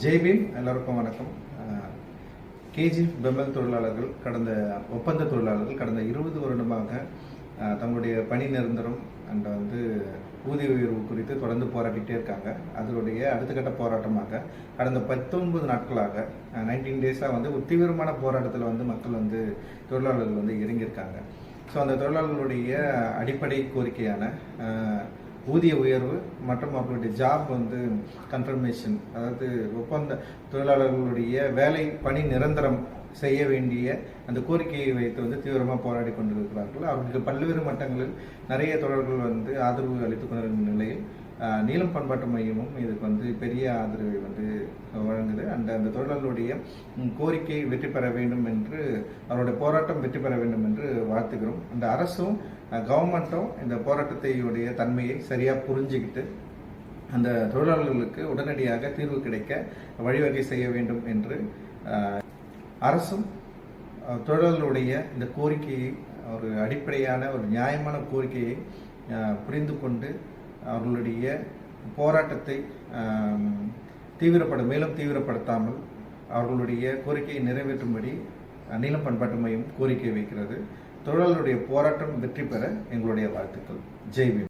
ஜெய்பீம் எல்லாருக்கும் வணக்கம். கேஜி பெம்பல் தொழிலாளர்கள் ஒப்பந்த தொழிலாளர்கள் கடந்த 20 வருடமாக தங்களுடைய பணி நிரந்தரம் அண்ட் ஊதிய உயர்வு குறித்து தொடர்ந்து போராடிட்டே இருக்காங்க. அதனுடைய அடுத்த கட்ட போராட்டமாக கடந்த 19 நாட்களாக 19 டேஸாக ஒரு தீவிரமான போராட்டத்தில் மக்கள் தொழிலாளர்கள் இறங்கியிருக்காங்க. ஸோ அந்த தொழிலாளர்களுடைய அடிப்படை கோரிக்கையான ஊதிய உயர்வு மற்றும் அவர்களுடைய ஜாப் கன்ஃபர்மேஷன், அதாவது ஒப்பந்த தொழிலாளர்களுடைய வேலை பணி நிரந்தரம் செய்ய வேண்டிய அந்த கோரிக்கையை வைத்து தீவிரமாக போராடி கொண்டிருக்கிறார்கள். அவர்களுக்கு பல்வேறு மட்டங்களில் நிறைய தொழிலாளர்கள் ஆதரவு அளித்துக் கொண்டிருக்கும் நிலையில் நீலம் பண்பாட்டு மையமும் இதுக்கு பெரிய ஆதரவை வழங்குது. அந்த தொழிலாளர்களுடைய கோரிக்கை வெற்றி பெற வேண்டும் என்று, அவருடைய போராட்டம் வெற்றி பெற வேண்டும் என்று வாழ்த்துகிறோம். அந்த அரசும் கவர்மெண்ட்டும் இந்த போராட்டத்தையுடைய தன்மையை சரியாக புரிஞ்சுக்கிட்டு அந்த தொழிலாளர்களுக்கு உடனடியாக தீர்வு கிடைக்க வழிவகை செய்ய வேண்டும் என்று அரசும் தொழிலாளர்களுடைய இந்த கோரிக்கையை, ஒரு அடிப்படையான ஒரு நியாயமான கோரிக்கையை புரிந்து கொண்டு அவர்களுடைய போராட்டத்தை மேலும் தீவிரப்படுத்தாமல் அவர்களுடைய கோரிக்கையை நிறைவேற்றும்படி நீலம் பண்பாட்டு மையம் கோரிக்கை வைக்கிறது. தொழிலாளருடைய போராட்டம் வெற்றி பெற எங்களுடைய வாழ்த்துக்கள். ஜெய்பீம்.